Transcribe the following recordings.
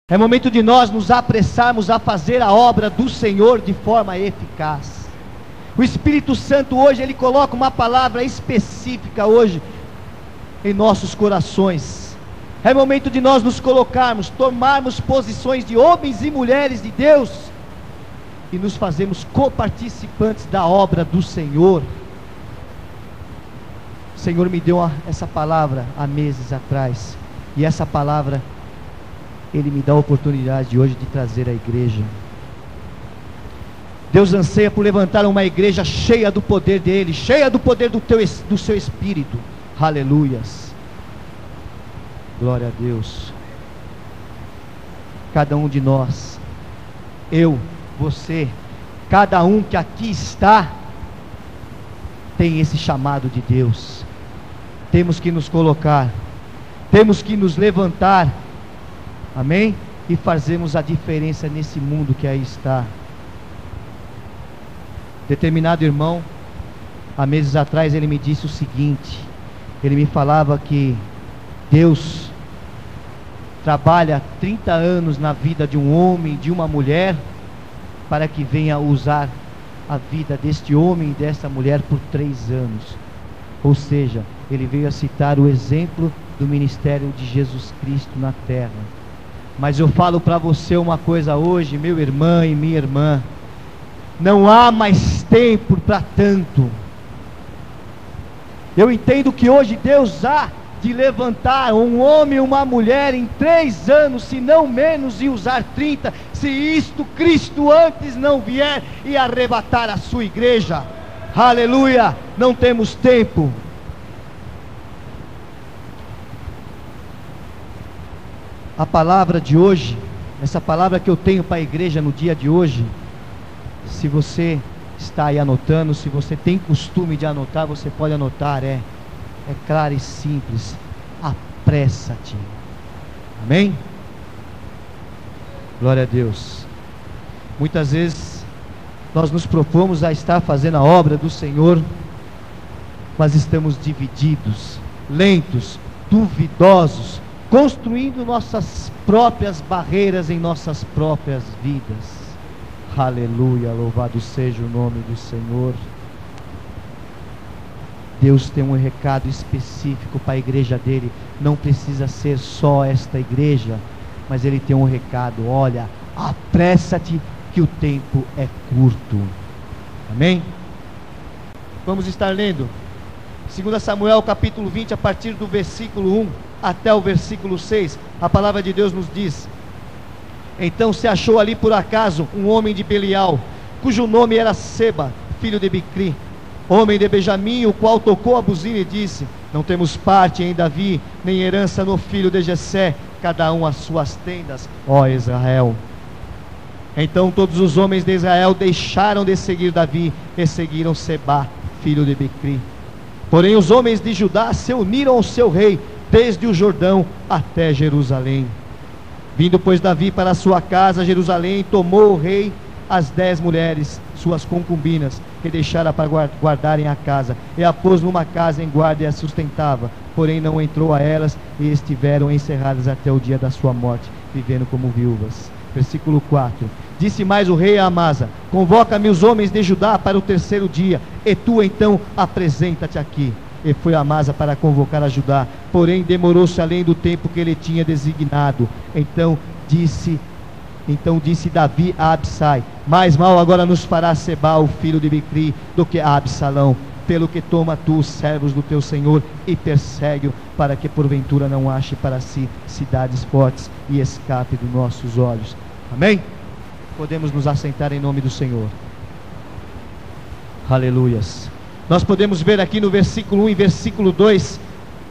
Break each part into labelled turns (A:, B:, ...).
A: É momento de nós nos apressarmos a fazer a obra do Senhor de forma eficaz. O Espírito Santo hoje, Ele coloca uma palavra específica hoje em nossos corações. É momento de nós nos colocarmos, tomarmos posições de homens e mulheres de Deus e nos fazermos coparticipantes da obra do Senhor. O Senhor me deu essa palavra há meses atrás, e essa palavra Ele me dá a oportunidade de hoje de trazer à igreja. Deus anseia por levantar uma igreja cheia do poder dEle, cheia do poder do seu Espírito. Aleluias, glória a Deus. Cada um de nós, eu, você, cada um que aqui está, tem esse chamado de Deus. Temos que nos colocar, temos que nos levantar, amém? E fazermos a diferença nesse mundo que aí está. Determinado irmão, há meses atrás, ele me disse o seguinte: ele me falava que Deus trabalha 30 anos na vida de um homem e de uma mulher, para que venha usar a vida deste homem e desta mulher por 3 anos. Ou seja, ele veio a citar o exemplo do ministério de Jesus Cristo na terra. Mas eu falo para você uma coisa hoje, meu irmão e minha irmã: não há mais tempo para tanto. Eu entendo que hoje Deus há de levantar um homem e uma mulher em 3 anos, se não menos, e usar 30, se isto Cristo antes não vier e arrebatar a sua igreja. Aleluia, não temos tempo. A palavra de hoje, essa palavra que eu tenho para a igreja no dia de hoje, se você está aí anotando, se você tem costume de anotar, você pode anotar, é clara e simples: apressa-te. Amém? Glória a Deus. Muitas vezes nós nos propomos a estar fazendo a obra do Senhor, mas estamos divididos, lentos, duvidosos, construindo nossas próprias barreiras em nossas próprias vidas. Aleluia, louvado seja o nome do Senhor. Deus tem um recado específico para a igreja dele. Não precisa ser só esta igreja, mas ele tem um recado: olha, apressa-te que o tempo é curto. Amém? Vamos estar lendo 2 Samuel capítulo 20, a partir do versículo 1 até o versículo 6. A palavra de Deus nos diz: então se achou ali por acaso um homem de Belial, cujo nome era Seba, filho de Bicri, homem de Benjamim, o qual tocou a buzina e disse: não temos parte em Davi, nem herança no filho de Jessé, cada um as suas tendas, ó Israel. Então todos os homens de Israel deixaram de seguir Davi e seguiram Seba, filho de Bicri. Porém os homens de Judá se uniram ao seu rei, desde o Jordão até Jerusalém. Vindo pois Davi para a sua casa, Jerusalém, tomou o rei as 10 mulheres, suas concubinas, que deixara para guardarem a casa, e a pôs numa casa em guarda e a sustentava. Porém não entrou a elas, e estiveram encerradas até o dia da sua morte, vivendo como viúvas. Versículo 4. Disse mais o rei a Amasa: convoca-me os homens de Judá para o 3º dia, e tu então apresenta-te aqui. E foi Amasa para convocar a Judá, porém demorou-se além do tempo que ele tinha designado. Então disse Davi a Absai: mais mal agora nos fará Seba, o filho de Bicri, do que a Absalão. Pelo que toma tu os servos do teu senhor e persegue-o, para que porventura não ache para si cidades fortes e escape dos nossos olhos. Amém? Podemos nos assentar em nome do Senhor. Aleluias. Nós podemos ver aqui no versículo 1 e versículo 2,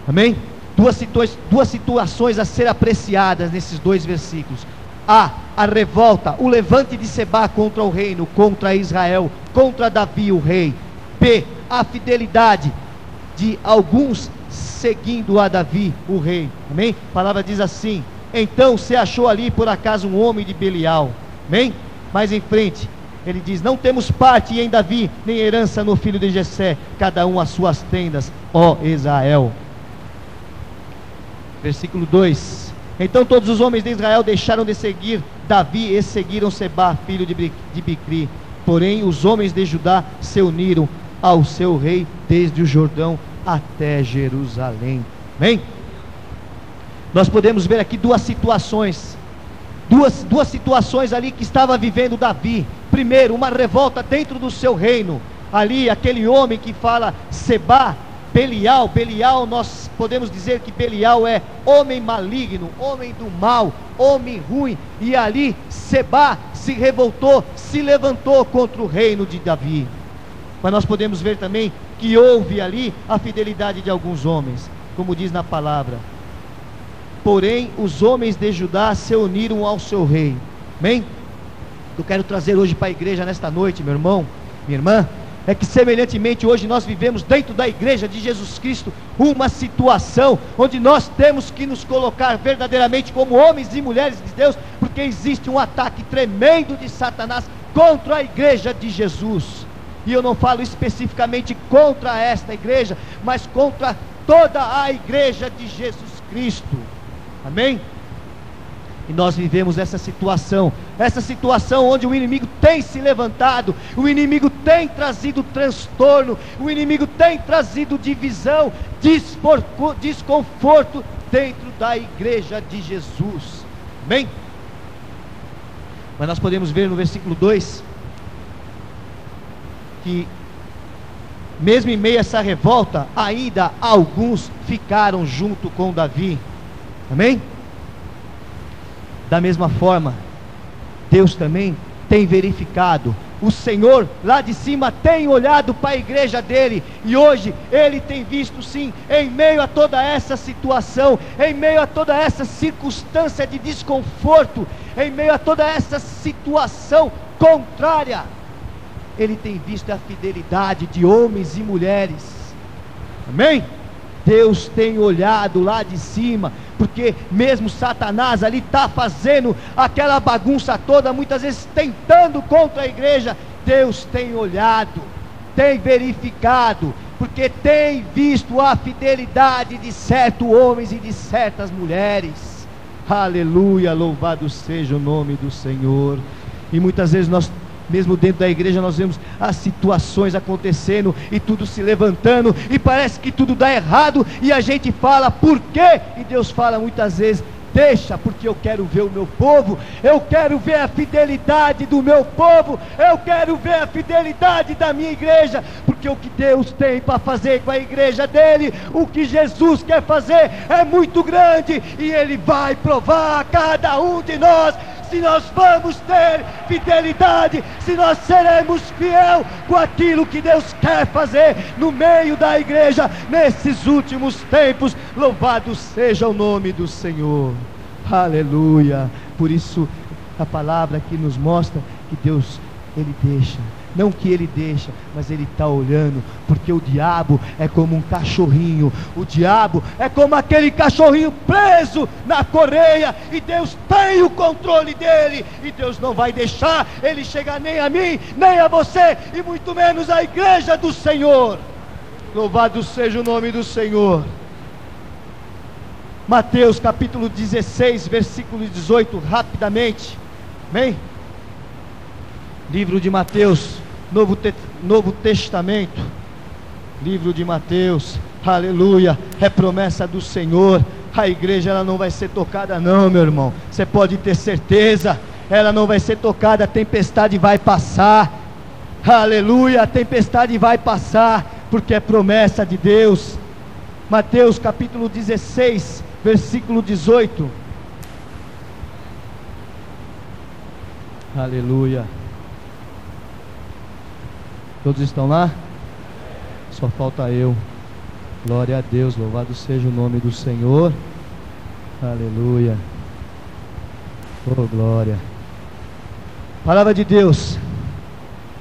A: amém? Duas situações a ser apreciadas nesses 2 versículos. A revolta, o levante de Seba contra o reino, contra Israel, contra Davi o rei. B, a fidelidade de alguns seguindo a Davi o rei, amém? A palavra diz assim: então se achou ali por acaso um homem de Belial, amém? Mais em frente ele diz: não temos parte em Davi, nem herança no filho de Jessé, cada um as suas tendas, ó Israel. Versículo 2: Então todos os homens de Israel deixaram de seguir Davi e seguiram Sebá, filho de Bicri. Porém os homens de Judá se uniram ao seu rei desde o Jordão até Jerusalém. Amém? Nós podemos ver aqui duas situações ali que estava vivendo Davi. Primeiro, uma revolta dentro do seu reino. Ali, aquele homem que fala Sebá, Belial, nós podemos dizer que Belial é homem maligno, homem do mal, homem ruim. E ali, Sebá se revoltou, se levantou contra o reino de Davi. Mas nós podemos ver também que houve ali a fidelidade de alguns homens, como diz na palavra. Porém, os homens de Judá se uniram ao seu rei. Amém? Eu quero trazer hoje para a igreja nesta noite, meu irmão, minha irmã, é que semelhantemente hoje nós vivemos dentro da igreja de Jesus Cristo uma situação onde nós temos que nos colocar verdadeiramente como homens e mulheres de Deus, porque existe um ataque tremendo de Satanás contra a igreja de Jesus. E eu não falo especificamente contra esta igreja, mas contra toda a igreja de Jesus Cristo. Amém? E nós vivemos essa situação onde o inimigo tem se levantado, o inimigo tem trazido transtorno, o inimigo tem trazido divisão, desconforto dentro da igreja de Jesus. Amém? Mas nós podemos ver no versículo 2 que mesmo em meio a essa revolta, ainda alguns ficaram junto com Davi. Amém? Da mesma forma, Deus também tem verificado. O Senhor lá de cima tem olhado para a igreja dele, e hoje Ele tem visto sim, em meio a toda essa situação, em meio a toda essa circunstância de desconforto, em meio a toda essa situação contrária, Ele tem visto a fidelidade de homens e mulheres. Amém? Deus tem olhado lá de cima, porque mesmo Satanás ali está fazendo aquela bagunça toda, muitas vezes tentando contra a igreja. Deus tem olhado, tem verificado, porque tem visto a fidelidade de certos homens e de certas mulheres. Aleluia, louvado seja o nome do Senhor. E muitas vezes nós, mesmo dentro da igreja, nós vemos as situações acontecendo e tudo se levantando, e parece que tudo dá errado, e a gente fala, por quê? E Deus fala muitas vezes, deixa, porque eu quero ver o meu povo, eu quero ver a fidelidade do meu povo, eu quero ver a fidelidade da minha igreja, porque o que Deus tem para fazer com a igreja dele, o que Jesus quer fazer é muito grande, e Ele vai provar a cada um de nós, se nós vamos ter fidelidade, se nós seremos fiel com aquilo que Deus quer fazer no meio da igreja, nesses últimos tempos. Louvado seja o nome do Senhor, aleluia. Por isso a palavra aqui nos mostra que Deus, Ele deixa, não que Ele deixa, mas Ele está olhando, porque o diabo é como um cachorrinho, o diabo é como aquele cachorrinho preso na correia, e Deus tem o controle dele, e Deus não vai deixar ele chegar nem a mim, nem a você, e muito menos a igreja do Senhor. Louvado seja o nome do Senhor. Mateus capítulo 16, versículo 18, rapidamente, amém? Livro de Mateus, Novo Testamento, livro de Mateus, aleluia, é promessa do Senhor. A igreja, ela não vai ser tocada não, meu irmão, você pode ter certeza, ela não vai ser tocada. A tempestade vai passar, aleluia, a tempestade vai passar, porque é promessa de Deus. Mateus capítulo 16, versículo 18, aleluia. Todos estão lá? Só falta eu. Glória a Deus, louvado seja o nome do Senhor. Aleluia. Oh, glória. Palavra de Deus.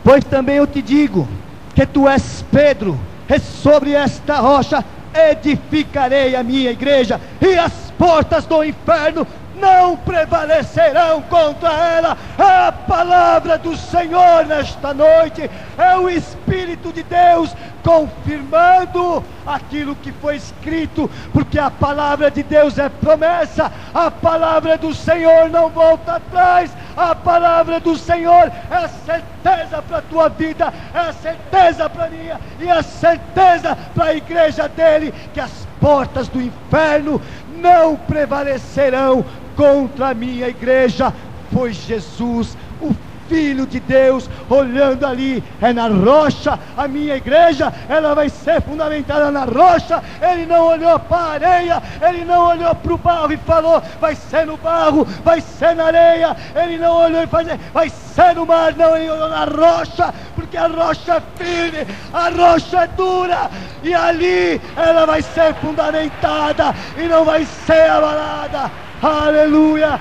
A: Pois também eu te digo que tu és Pedro, e sobre esta rocha edificarei a minha igreja, e as portas do inferno não prevalecerão contra ela. É a palavra do Senhor nesta noite, é o Espírito de Deus confirmando aquilo que foi escrito, porque a palavra de Deus é promessa, a palavra do Senhor não volta atrás, a palavra do Senhor é certeza para a tua vida, é certeza para a minha, e é certeza para a igreja dele, que as portas do inferno não prevalecerão contra a minha igreja. Foi Jesus, o Filho de Deus, olhando ali, é na rocha, a minha igreja, ela vai ser fundamentada na rocha. Ele não olhou para a areia, ele não olhou para o barro e falou, vai ser no barro, vai ser na areia. Ele não olhou e falou, vai ser no mar. Não, ele olhou na rocha, porque a rocha é firme, a rocha é dura, e ali ela vai ser fundamentada e não vai ser abalada. Aleluia.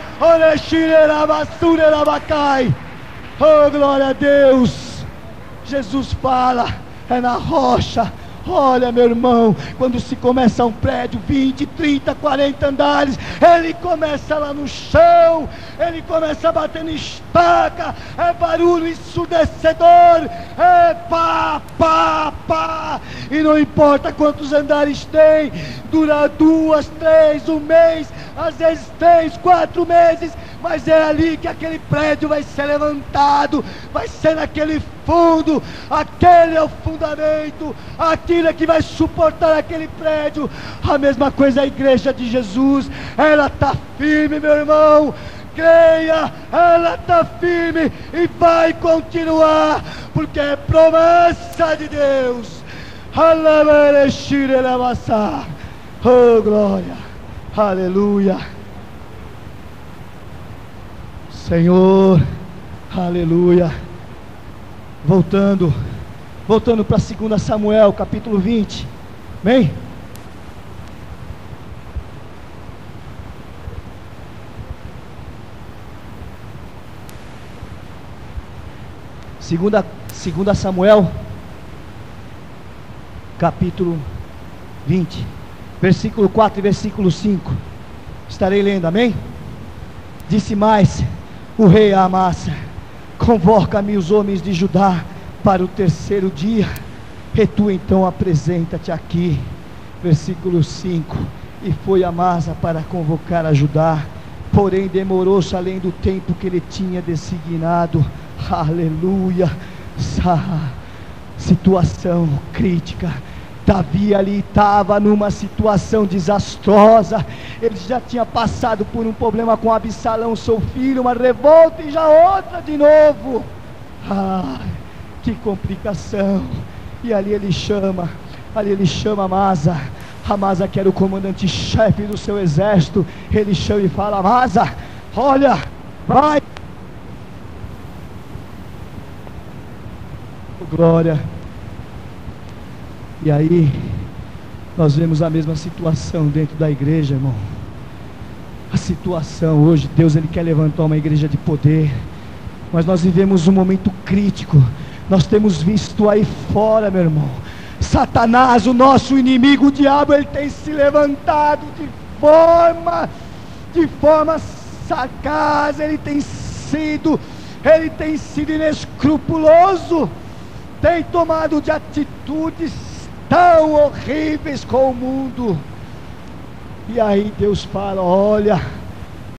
A: Oh, glória a Deus. Jesus fala, é na rocha. Olha, meu irmão, quando se começa um prédio, 20, 30, 40 andares, ele começa lá no chão, ele começa batendo estaca, é barulho ensurdecedor, é pá, pá, pá, e não importa quantos andares tem, dura 2, 3, um mês, às vezes 3, 4 meses, mas é ali que aquele prédio vai ser levantado, vai ser naquele fundo, aquele é o fundamento, aquilo é que vai suportar aquele prédio. A mesma coisa a igreja de Jesus, ela está firme, meu irmão, creia, ela está firme e vai continuar, porque é promessa de Deus. Oh, glória, aleluia. Senhor, aleluia. Voltando para 2 Samuel, capítulo 20, amém? Segunda Samuel, capítulo 20, versículo 4 e versículo 5, estarei lendo, amém? Disse mais o rei a Amasa, convoca-me os homens de Judá para o 3º dia, e tu então apresenta-te aqui. Versículo 5, e foi Amasa para convocar a Judá, porém demorou-se além do tempo que ele tinha designado. Aleluia. Situação crítica. Davi ali estava numa situação desastrosa, ele já tinha passado por um problema com Absalão, seu filho, uma revolta e já outra de novo. Que complicação. E ali ele chama Amasa. Amasa, que era o comandante-chefe do seu exército, ele chama e fala, Amasa, olha, vai. Glória. E aí, nós vemos a mesma situação dentro da igreja, irmão. A situação hoje, Deus ele quer levantar uma igreja de poder, mas nós vivemos um momento crítico. Nós temos visto aí fora, meu irmão, Satanás, o nosso inimigo, o diabo, ele tem se levantado de forma sagaz, ele tem sido inescrupuloso, tem tomado de atitudes tão horríveis com o mundo. E aí Deus fala, olha,